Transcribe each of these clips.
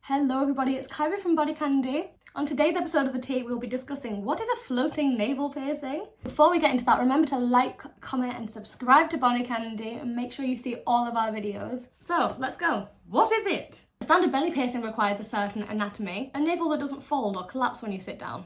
Hello everybody, it's Kyra from BodyCandy. On today's episode of The Tea, we'll be discussing what is a floating navel piercing. Before we get into that, remember to like, comment and subscribe to BodyCandy and make sure you see all of our videos. So, let's go. What is it? A standard belly piercing requires a certain anatomy, a navel that doesn't fold or collapse when you sit down.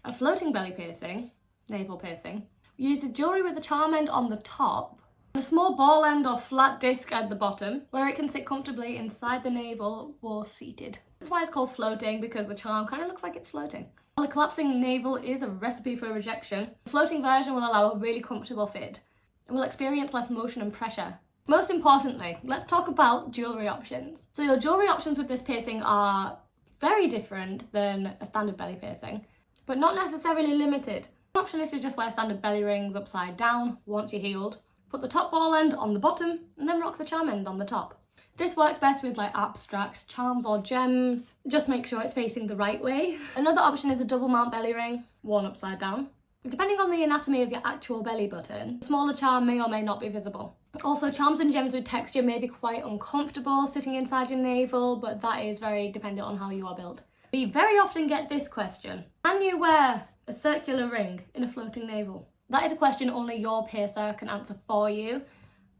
A floating belly piercing, navel piercing, uses jewellery with a charm end on the top, and a small ball end or flat disc at the bottom, where it can sit comfortably inside the navel or seated. That's why it's called floating, because the charm kind of looks like it's floating. While a collapsing navel is a recipe for rejection, the floating version will allow a really comfortable fit and will experience less motion and pressure. Most importantly, let's talk about jewellery options. So your jewellery options with this piercing are very different than a standard belly piercing, but not necessarily limited. One option is to just wear standard belly rings upside down once you're healed. Put the top ball end on the bottom and then rock the charm end on the top. This works best with like abstract charms or gems. Just make sure it's facing the right way. Another option is a double mount belly ring, worn upside down. Depending on the anatomy of your actual belly button, a smaller charm may or may not be visible. Also, charms and gems with texture may be quite uncomfortable sitting inside your navel, but that is very dependent on how you are built. We very often get this question: can you wear a circular ring in a floating navel? That is a question only your piercer can answer for you.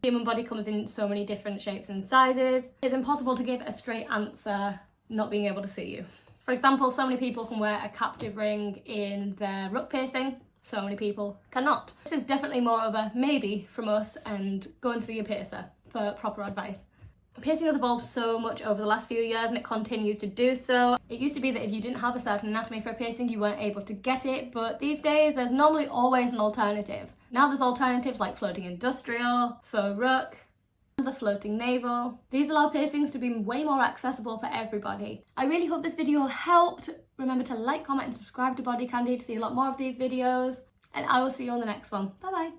The human body comes in so many different shapes and sizes. It's impossible to give a straight answer not being able to see you. For example, so many people can wear a captive ring in their rook piercing, so many people cannot. This is definitely more of a maybe from us, and go and see your piercer for proper advice. Piercing has evolved so much over the last few years and it continues to do so. It used to be that if you didn't have a certain anatomy for a piercing, you weren't able to get it, but these days there's normally always an alternative. Now there's alternatives like floating industrial, faux rook, and the floating navel. These allow piercings to be way more accessible for everybody. I really hope this video helped. Remember to like, comment and subscribe to BodyCandy to see a lot more of these videos, and I will see you on the next one. Bye bye.